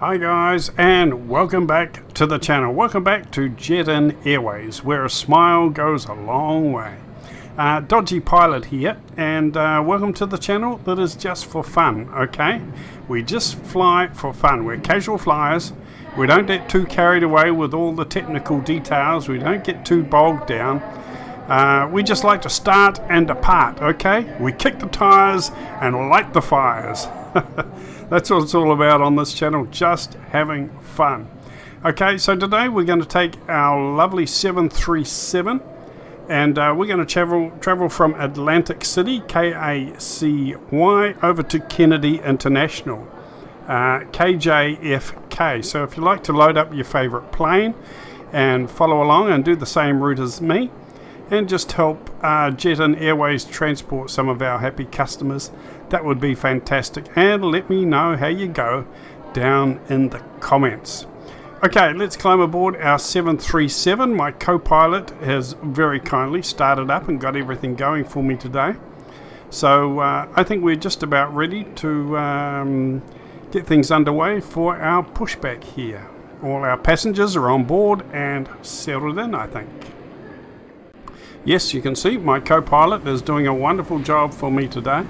Hi guys, and welcome back to the channel. Welcome back to Jet In Airways, where a smile goes a long way. Dodgy Pilot here, and welcome to the channel that is just for fun, okay? We just fly for fun. We're casual flyers. We don't get too carried away with all the technical details. We don't get too bogged down. We just like to start and depart, okay? We kick the tires and light the fires. That's what it's all about on this channel, just having fun. Okay, so today we're going to take our lovely 737 and we're going to travel from Atlantic City, KACY, over to Kennedy International, KJFK. So if you like to load up your favorite plane and follow along and do the same route as me, and just help Jet In Airways transport some of our happy customers, that would be fantastic. And let me know how you go down in the comments. Okay, let's climb aboard our 737. My co-pilot has very kindly started up and got everything going for me today. So I think we're just about ready to get things underway for our pushback here. All our passengers are on board and settled in, I think. Yes, you can see my co-pilot is doing a wonderful job for me today.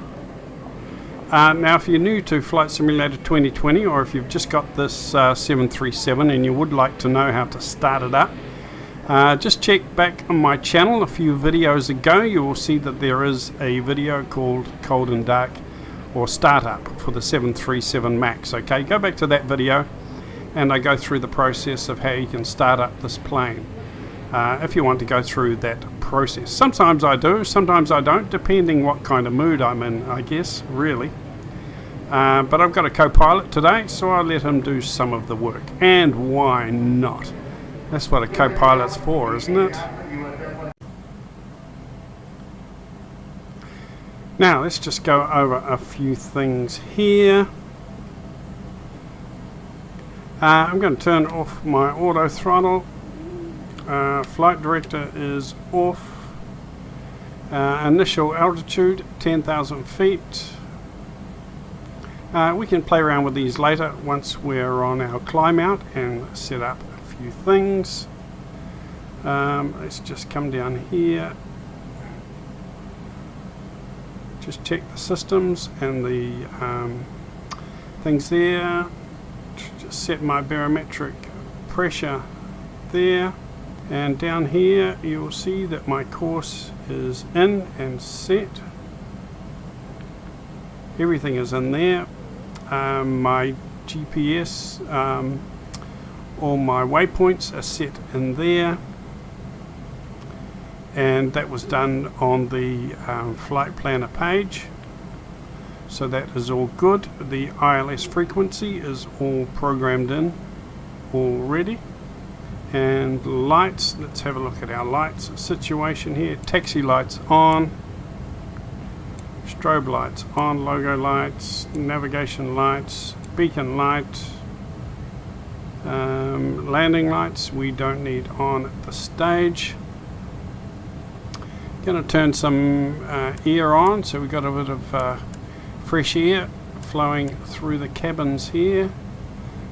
Now, if you're new to Flight Simulator 2020, or if you've just got this 737 and you would like to know how to start it up, just check back on my channel a few videos ago. You will see that there is a video called Cold and Dark, or Startup, for the 737 MAX. Okay, go back to that video and I go through the process of how you can start up this plane. If you want to go through that process. Sometimes I do, sometimes I don't, depending what kind of mood I'm in, I guess, really. But I've got a co-pilot today, so I'll let him do some of the work. And why not? That's what a co-pilot's for, isn't it? Now, let's just go over a few things here. I'm going to turn off my auto throttle. Flight director is off. Initial altitude 10,000 feet. We can play around with these later once we're on our climb out and set up a few things. Let's just come down here. Just check the systems and the things there. Just set my barometric pressure there. And down here you'll see that my course is in and set. Everything is in there. My GPS, all my waypoints are set in there. And that was done on the flight planner page. So that is all good. The ILS frequency is all programmed in already. And lights, let's have a look at our lights situation here. Taxi lights on, strobe lights on, logo lights, navigation lights, beacon light, landing lights we don't need on at the stage. Going to turn some air on, so we've got a bit of fresh air flowing through the cabins here.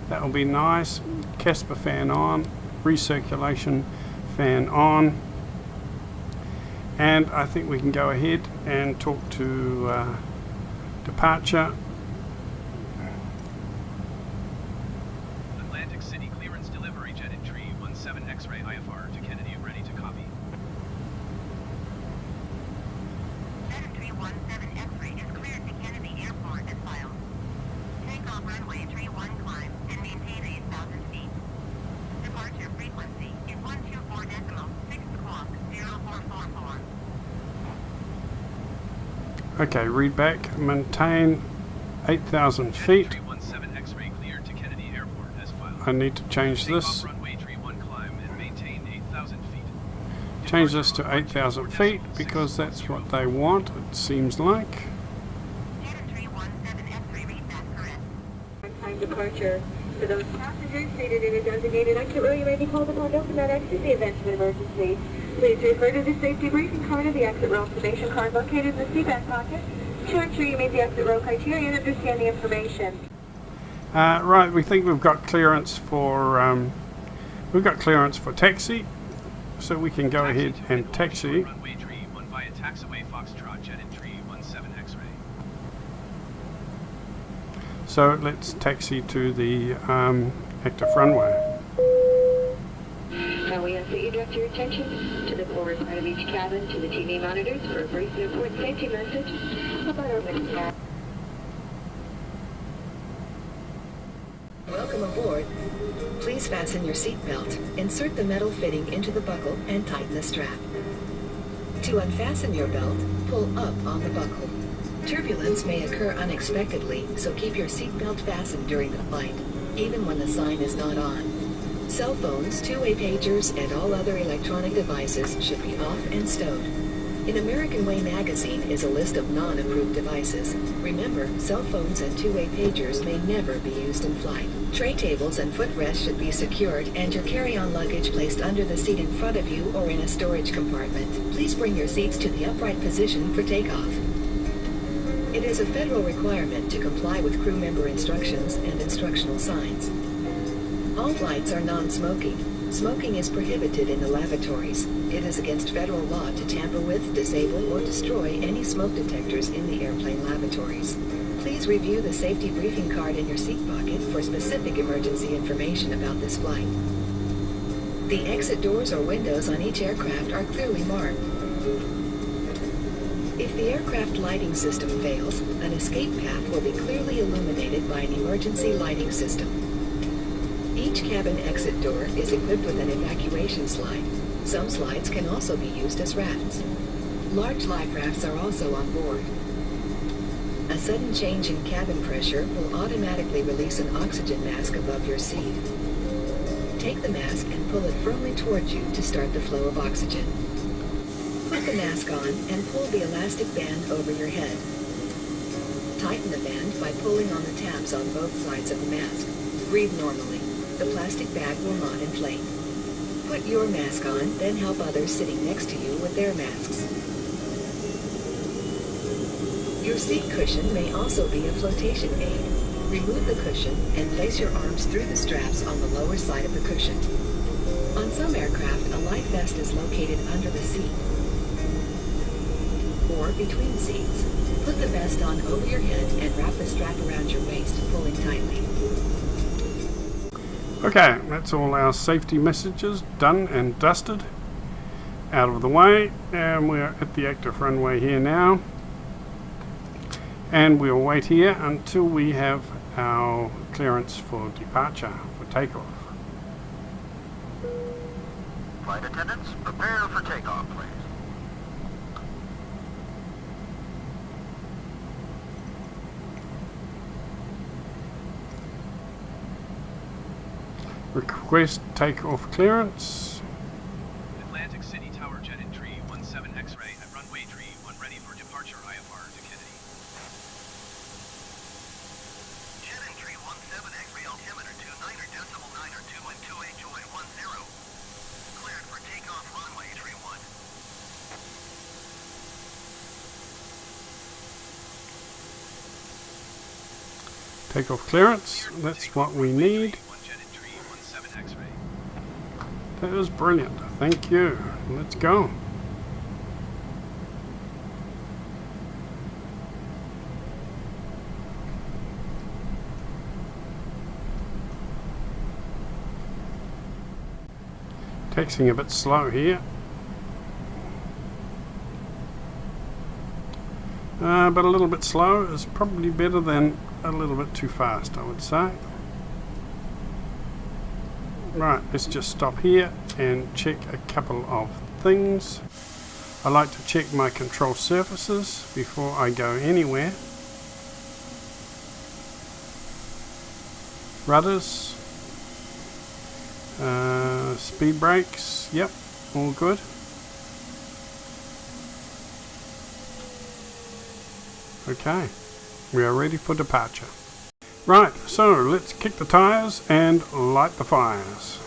That will be nice. Casper fan on. Recirculation fan on, and I think we can go ahead and talk to departure. Atlantic City clearance delivery jet entry 17 X-ray IFR to Kennedy, ready to copy. 7317 X-ray is cleared to Kennedy Airport as filed. Takeoff runway 31 climb and maintain 8,000 feet. Departure frequency is 124.6 o'clock 0444. Okay, read back. Maintain 8,000 feet. 317 X-ray cleared to Kennedy Airport as filed. I need to change this. Runway 31 climb and maintain 8,000 feet. Change this to 8,000 feet because that's what they want, it seems like. 317 X-ray read back correct. Time departure. For those passengers seated in a designated exit row, you may be called upon to open that exit in the event of an emergency. Please refer to the safety briefing card of the exit row information card located in the seat back pocket to ensure you meet the exit row criteria and understand the information. Right, we think we've got clearance for taxi, so we can go ahead and taxi. Runway tree 1 via taxiway Foxtrot jet entry 17 X-ray. So let's taxi to the active runway. Now we ask that you direct your attention to the forward side of each cabin to the TV monitors for a brief and important safety message about our next cab. Welcome aboard. Please fasten your seatbelt, insert the metal fitting into the buckle, and tighten the strap. To unfasten your belt, pull up on the buckle. Turbulence may occur unexpectedly, so keep your seatbelt fastened during the flight, even when the sign is not on. Cell phones, two-way pagers, and all other electronic devices should be off and stowed. In American Way magazine is a list of non-approved devices. Remember, cell phones and two-way pagers may never be used in flight. Tray tables and footrests should be secured and your carry-on luggage placed under the seat in front of you or in a storage compartment. Please bring your seats to the upright position for takeoff. It is a federal requirement to comply with crew member instructions and instructional signs. All flights are non-smoking. Smoking is prohibited in the lavatories. It is against federal law to tamper with, disable, or destroy any smoke detectors in the airplane lavatories. Please review the safety briefing card in your seat pocket for specific emergency information about this flight. The exit doors or windows on each aircraft are clearly marked. If the aircraft lighting system fails, an escape path will be clearly illuminated by an emergency lighting system. Each cabin exit door is equipped with an evacuation slide. Some slides can also be used as rafts. Large life rafts are also on board. A sudden change in cabin pressure will automatically release an oxygen mask above your seat. Take the mask and pull it firmly towards you to start the flow of oxygen. Put the mask on and pull the elastic band over your head. Tighten the band by pulling on the tabs on both sides of the mask. Breathe normally. The plastic bag will not inflate. Put your mask on, then help others sitting next to you with their masks. Your seat cushion may also be a flotation aid. Remove the cushion and place your arms through the straps on the lower side of the cushion. On some aircraft, a life vest is located under the seat or between seats. Put the vest on over your head and wrap the strap around your waist, pulling tightly. Okay, that's all our safety messages done and dusted, out of the way, and we're at the active runway here now, and we'll wait here until we have our clearance for departure for takeoff. Flight attendants, prepare for takeoff, please. Request takeoff clearance. Atlantic City Tower jet entry 17 X-ray at runway tree 1 ready for departure IFR to Kennedy. Jet entry 17 X-ray altimeter 29er decimal 9er 2 and 2 HOA 10. Cleared for takeoff runway tree 1. Takeoff clearance, that's what we need. That was brilliant, thank you. Let's go. Taxiing a bit slow here. But a little bit slow is probably better than a little bit too fast, I would say. Right, let's just stop here and check a couple of things. I like to check my control surfaces before I go anywhere. Rudders, speed brakes, yep, all good. Okay, we are ready for departure. Right, so let's kick the tires and light the fires.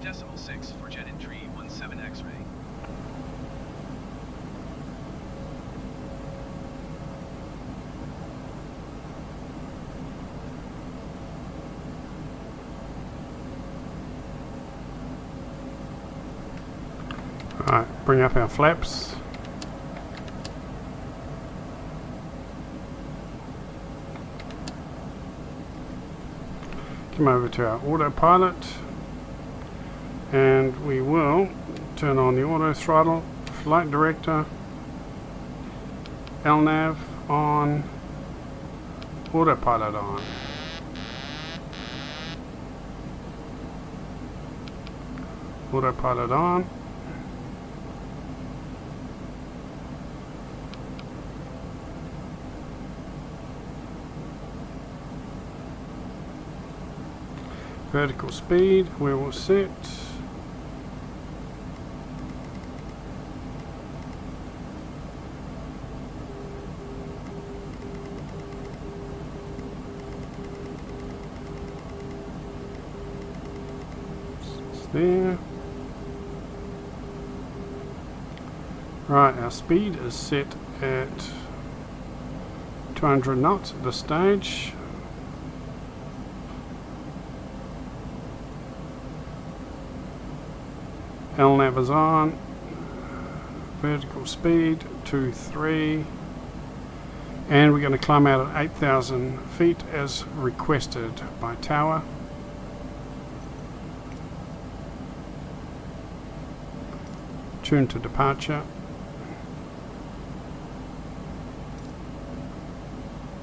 9.6 for jet entry 17 X-ray. Alright, bring up our flaps. Come over to our autopilot, and we will turn on the auto throttle, flight director, LNAV on, autopilot on. Autopilot on. Vertical speed, we will set. It's there. Right, our speed is set at 200 knots at this stage. LNAV is on, vertical speed 2-3, and we're going to climb out at 8,000 feet as requested by tower. Tune to departure.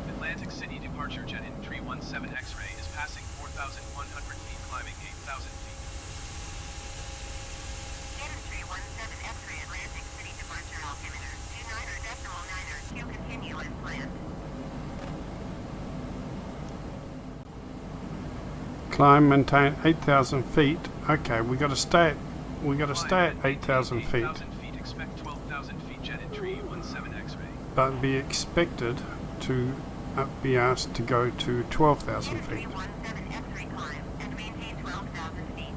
Atlantic City departure jet entry 17 X-ray is passing 4,100 feet, climbing 8,000 feet. Entry 17 X-ray Atlantic City departure altimeter 29.9 to continue as planned. Climb, maintain 8,000 feet. Okay, we got to stay at 8,000 feet. 8,000 feet, expect 12,000 feet jet entry 17 X-ray. But be expected to be asked to go to 12,000 feet. 17 X-ray climb and maintain 12,000 feet.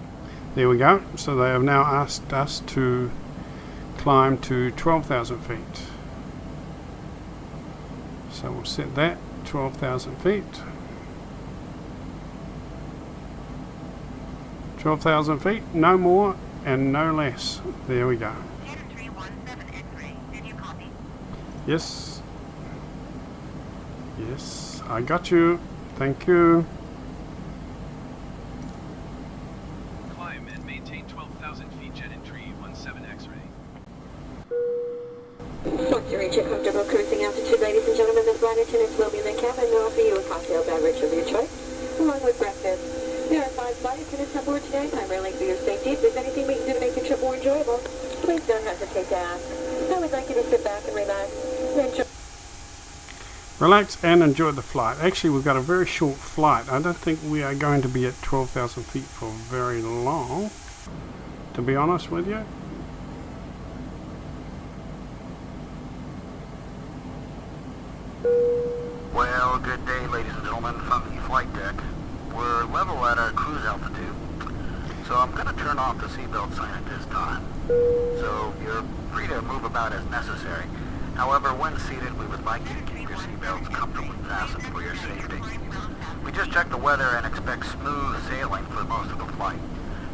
There we go. So they have now asked us to climb to 12,000 feet. So we'll set that 12,000 feet. 12,000 feet, no more and no less. There we go. Entry 17 X-ray. Did you copy? Yes. Yes, I got you. Thank you. Climb and maintain 12,000 feet jet entry 17 X-ray. Once you reach a comfortable cruising altitude, ladies and gentlemen, the flight attendants will be in the cabin and offer you a cocktail beverage of your choice, along with breakfast. There are 5 flight attendants on board today, primarily for your safety. If there's anything we can do to make your trip more enjoyable, please don't hesitate to ask. I would like you to sit back and relax. Enjoy. Relax and enjoy the flight. Actually, we've got a very short flight. I don't think we are going to be at 12,000 feet for very long, to be honest with you. Well, good day, ladies and gentlemen, from the flight deck. We're level at our cruise altitude, so I'm going to turn off the seatbelt sign at this time. So you're free to move about as necessary. However, when seated, we would like you to keep your seatbelts comfortably fastened for your safety. We just checked the weather and expect smooth sailing for most of the flight.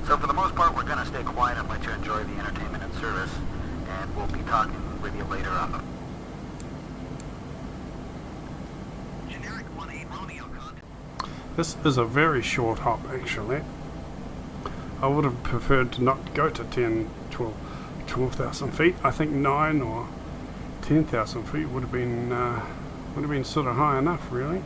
So for the most part, we're going to stay quiet and let you enjoy the entertainment and service, and we'll be talking with you later on the... Generic 1-8 Romeo contact. This is a very short hop, actually. I would have preferred to not go to 12,000 feet. I think 9 or 10,000 feet would have been sort of high enough, really.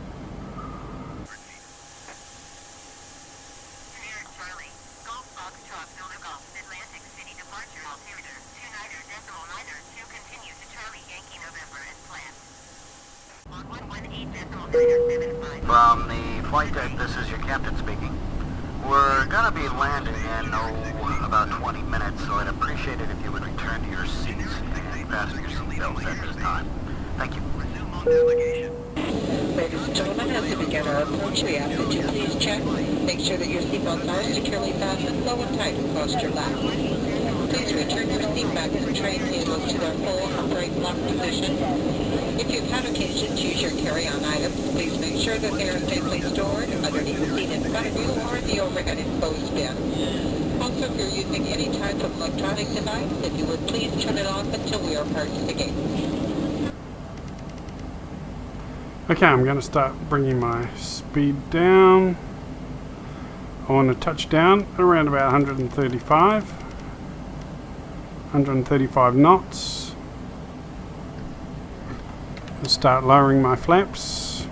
Sierra Charlie, Golf Foxtrot Silver Golf, Atlantic City departure altimeter 29.9 to continue to Charlie Yankee November as planned. On 118.975. From the flight deck, this is your captain speaking. We're gonna be landing in, about 20 minutes, so I'd appreciate it if you would return to your seats and fasten your seatbelts at this time. Thank you. Resume on navigation. Ladies and gentlemen, as we begin our approach, we ask that you please check. Make sure that your seatbelts are securely fastened, low and tight across your lap. Please return your seat back and tray tables to their full upright lock position. If you've had occasion to use your carry-on items, please make sure that they are safely stored underneath the seat in front of you or in the overhead exposed bin. Also, if you're using any type of electronic device, if you would please turn it off until we are parked at the gate. Okay, I'm going to start bringing my speed down. I want to touch down around about 135 knots. And start lowering my flaps.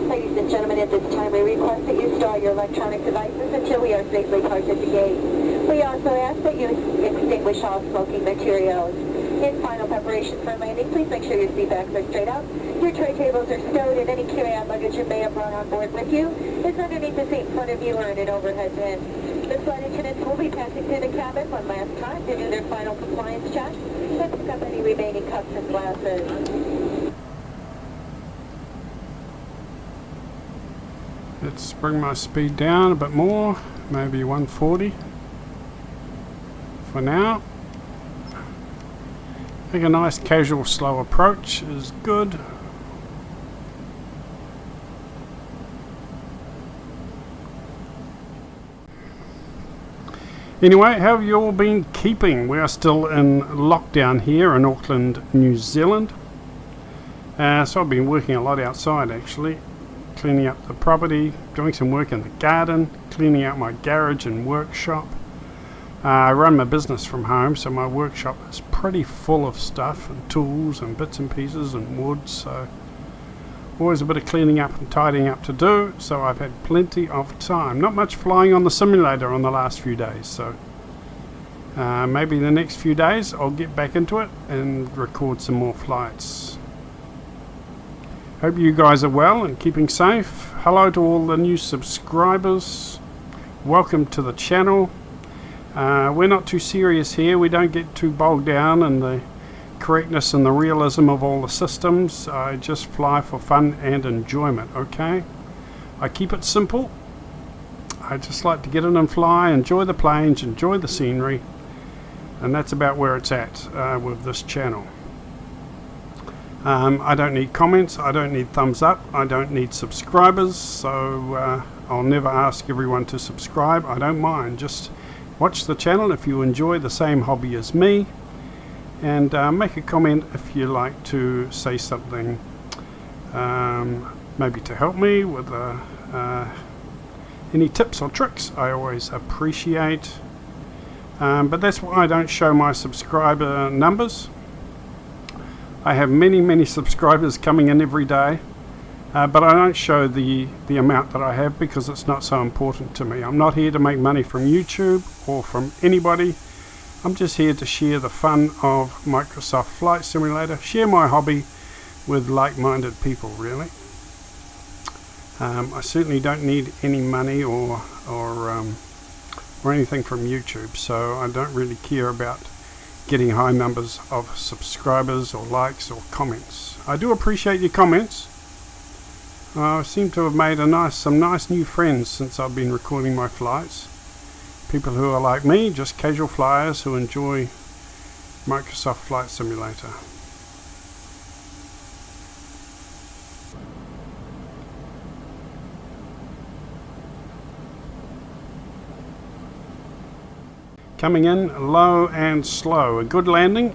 Ladies and gentlemen, at this time we request that you store your electronic devices until we are safely parked at the gate. We also ask that you extinguish all smoking materials. In final preparation for landing, please make sure your seat backs are straight out, your tray tables are stowed, and any carry-on luggage you may have brought on board with you is underneath the seat in front of you or in an overhead bin. The flight attendants will be passing through the cabin one last time to do their final compliance check and pick up any remaining cups and glasses. Let's bring my speed down a bit more, maybe 140 for now. I think a nice casual slow approach is good. Anyway, how have you all been keeping? We are still in lockdown here in Auckland, New Zealand. So I've been working a lot outside actually. Cleaning up the property, doing some work in the garden, cleaning out my garage and workshop. I run my business from home, so my workshop is pretty full of stuff and tools and bits and pieces and wood, so always a bit of cleaning up and tidying up to do, so I've had plenty of time. Not much flying on the simulator on the last few days, so maybe the next few days I'll get back into it and record some more flights. Hope you guys are well and keeping safe. Hello to all the new subscribers. Welcome to the channel. We're not too serious here. We don't get too bogged down in the correctness and the realism of all the systems. I just fly for fun and enjoyment, okay? I keep it simple. I just like to get in and fly, enjoy the planes, enjoy the scenery. And that's about where it's at with this channel. I don't need comments, I don't need thumbs up, I don't need subscribers, so I'll never ask everyone to subscribe. I don't mind, just watch the channel if you enjoy the same hobby as me, and make a comment if you like to say something, maybe to help me with any tips or tricks. I always appreciate, but that's why I don't show my subscriber numbers. I have many subscribers coming in every day, but I don't show the amount that I have because it's not so important to me. I'm not here to make money from YouTube or from anybody. I'm just here to share the fun of Microsoft Flight Simulator, share my hobby with like-minded people, really. I certainly don't need any money or anything from YouTube, so I don't really care about getting high numbers of subscribers or likes or comments. I do appreciate your comments. I seem to have made some nice new friends since I've been recording my flights. People who are like me, just casual flyers who enjoy Microsoft Flight Simulator. Coming in low and slow. A good landing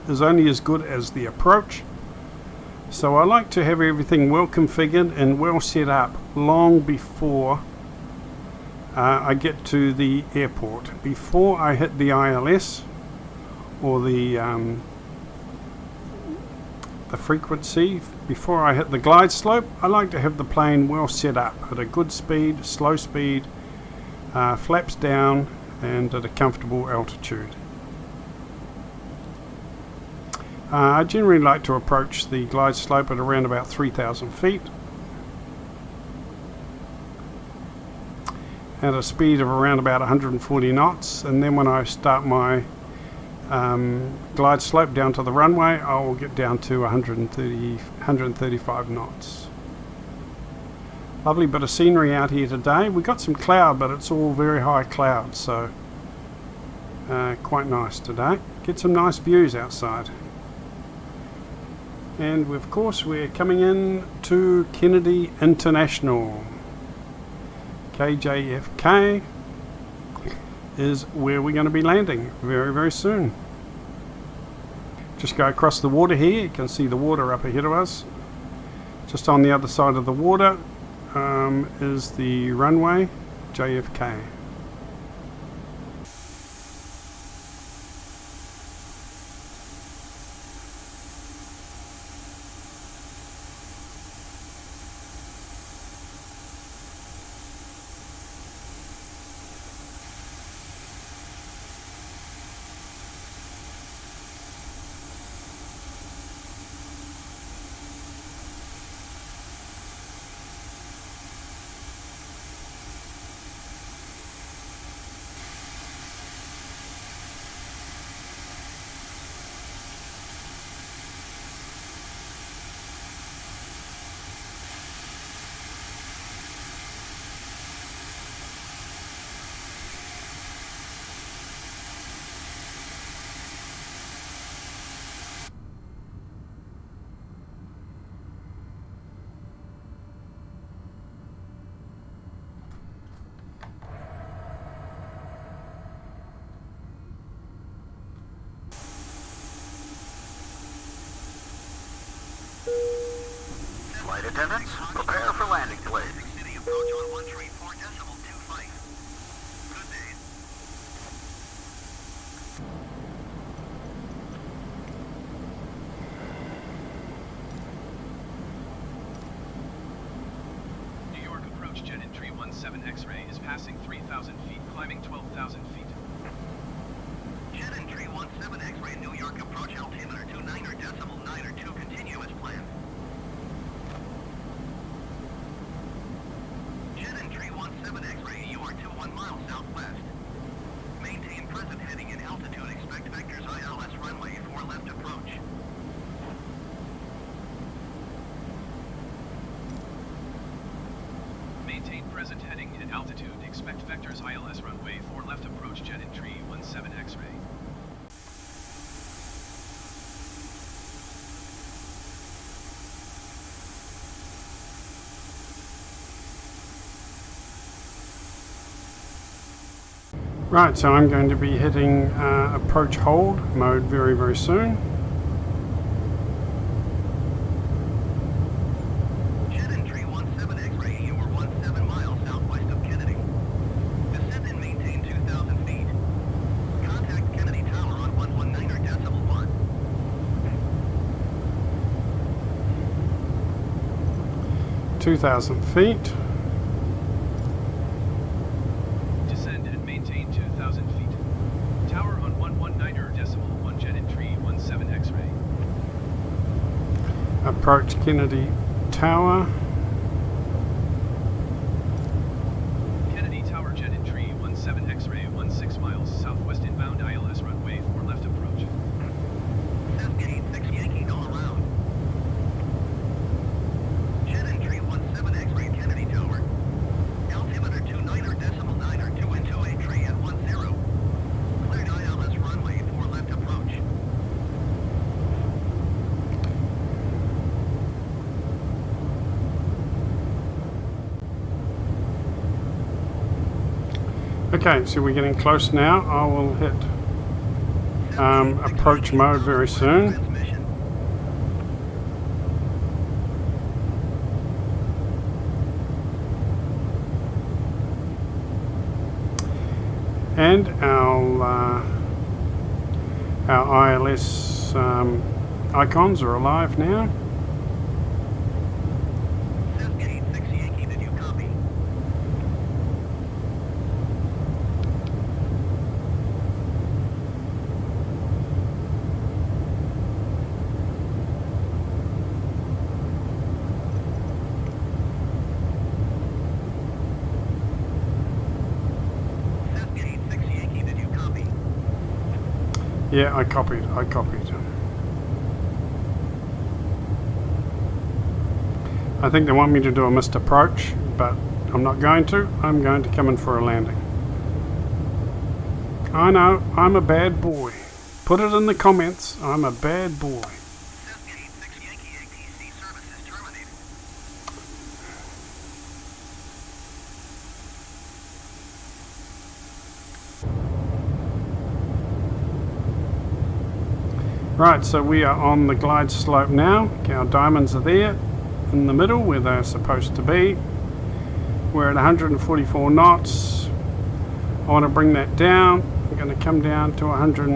is only as good as the approach. So I like to have everything well configured and well set up long before I get to the airport. Before I hit the ILS or the frequency, before I hit the glide slope, I like to have the plane well set up at a good speed, slow speed, flaps down, and at a comfortable altitude. I generally like to approach the glide slope at around about 3,000 feet. at a speed of around about 140 knots, and then when I start my glide slope down to the runway, I will get down to 135 knots. Lovely bit of scenery out here today. We got some cloud, but it's all very high cloud, so quite nice today. Get some nice views outside. And of course we're coming in to Kennedy International. KJFK is where we're going to be landing very, very soon. Just go across the water here. You can see the water up ahead of us. Just on the other side of the water is the runway, JFK. Flight attendants, prepare for landing, please. City approach on 134.25. Good day. New York approach jet entry 17 X-ray is passing 3,000 feet, climbing 12,000 feet. Jet entry 17 X-ray, New York approach altimeter 29.9 continuous plan. Jet entry 17 X-ray, you are 21 miles southwest. Maintain present heading and altitude, expect vectors ILS runway 4 left approach. Maintain present heading and altitude, expect vectors ILS runway 4 left approach jet entry 17 X-ray. Right, so I'm going to be hitting approach hold mode very, very soon. Jet entry 17 X-ray, you are 17 miles southwest of Kennedy. Descend and maintain 2,000 feet. Contact Kennedy Tower on 119.1. 2,000 feet. Descend and maintain 2,000 feet. Tower on 119.1 jet entry 17 X-ray. Approach Kennedy Tower. Kennedy Tower jet entry 17 X-ray 16 miles southwest inbound ILS runway 4 left approach. Cascade 6 Yankee all around. Jet entry 17 X-ray, Kennedy Tower. Altimeter 29.9 2 into a tree at 10. Cleared ILS runway 4 left approach. Okay, so we're getting close now. I will hit approach mode very soon. Transmission. And our ILS icons are alive now. Cascade 6 Yankee, did you copy? Yeah, I copied. I think they want me to do a missed approach, but I'm not going to. I'm going to come in for a landing. I know, I'm a bad boy. Put it in the comments. I'm a bad boy. Right, so we are on the glide slope now. Our diamonds are there in the middle where they're supposed to be. We're at 144 knots. I want to bring that down. I'm going to come down to 100.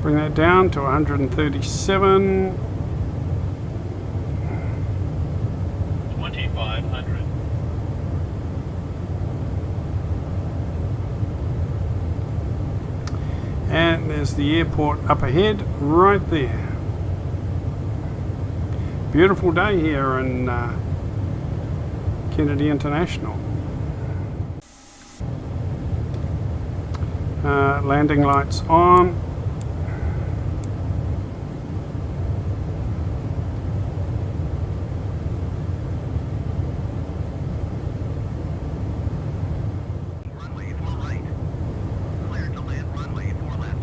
Bring that down to 137. 2500. And there's the airport up ahead, right there. Beautiful day here in Kennedy International. Landing lights on. Runway 4 right. Cleared to land runway 4 left.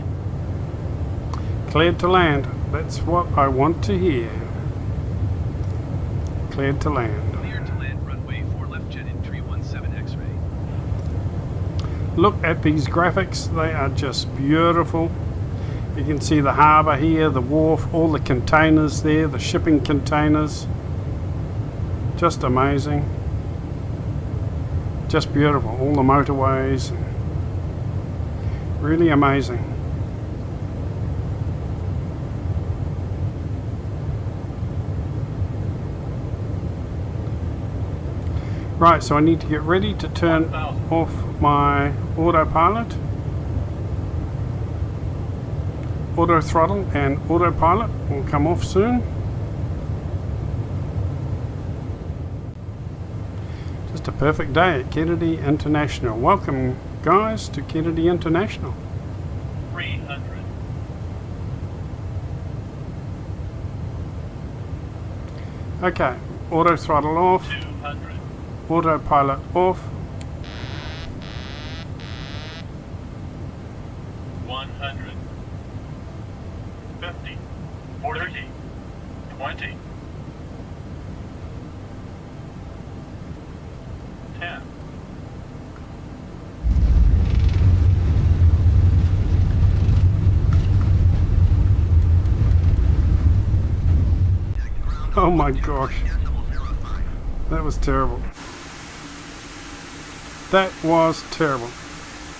Cleared to land. That's what I want to hear. Cleared to land. Cleared to land runway 4 left, jet entry 17 X-ray. Look at these graphics. They are just beautiful. You can see the harbour here, the wharf, all the containers there, the shipping containers. Just amazing. Just beautiful. All the motorways. Really amazing. Right, so I need to get ready to turn off my autopilot, auto throttle, and autopilot will come off soon. Just a perfect day at Kennedy International. Welcome, guys, to Kennedy International. 300. Okay, auto throttle off. 200. Autopilot off. 100. 50. 40. 20. 10. Oh my gosh. That was terrible. That was terrible.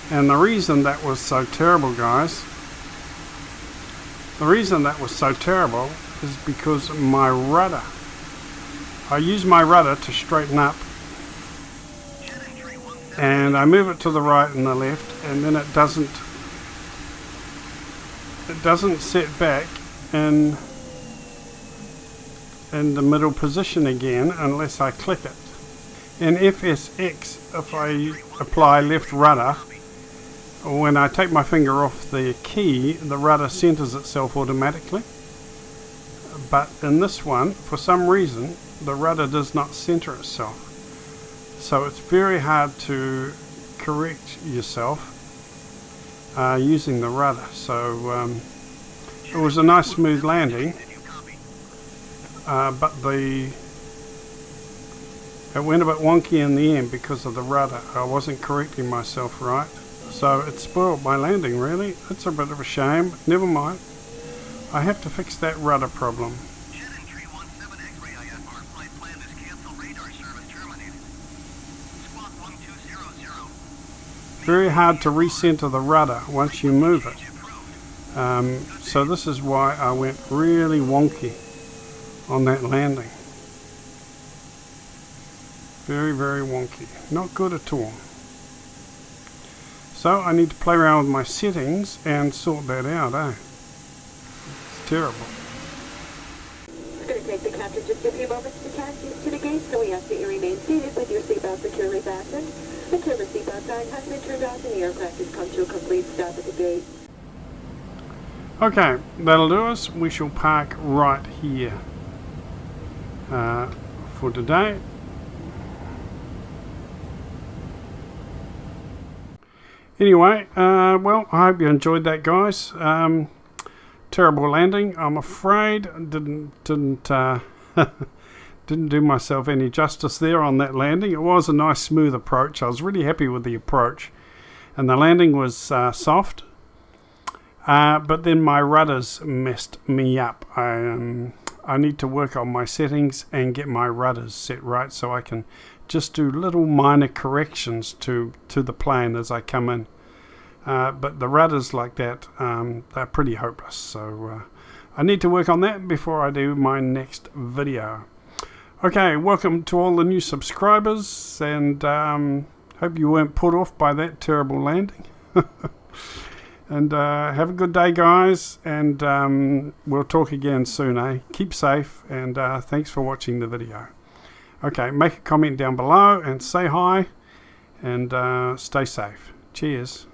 And the reason that was so terrible, guys, the reason that was so terrible is because my rudder. I use my rudder to straighten up, and I move it to the right and the left, and then it doesn't set back in the middle position again unless I click it. In FSX, if I apply left rudder, when I take my finger off the key, the rudder centers itself automatically. But in this one, for some reason, the rudder does not center itself. So it's very hard to correct yourself using the rudder. So it was a nice smooth landing, but it went a bit wonky in the end because of the rudder. I wasn't correcting myself right. So it spoiled my landing, really. It's a bit of a shame. Never mind. I have to fix that rudder problem. Very hard to recenter the rudder once you move it. So this is why I went really wonky on that landing. Very, very wonky. Not good at all. So I need to play around with my settings and sort that out, It's terrible. It's going to take the captain just a few moments to taxi to the gate, so we ask that you remain seated with your seatbelt securely fastened until the turned off and the aircraft has come to a complete stop at the gate. Okay, that'll do us. We shall park right here for today. Anyway, well, I hope you enjoyed that, guys. Terrible landing, I'm afraid. Didn't do myself any justice there on that landing. It was a nice smooth approach. I was really happy with the approach, and the landing was soft. But then my rudders messed me up. I need to work on my settings and get my rudders set right so I can just do little minor corrections to the plane as I come in. But the rudders like that, they're pretty hopeless. So I need to work on that before I do my next video. Okay, welcome to all the new subscribers, and hope you weren't put off by that terrible landing. And have a good day, guys, and we'll talk again soon, eh? Keep safe, and thanks for watching the video. Okay, make a comment down below and say hi, and stay safe. Cheers.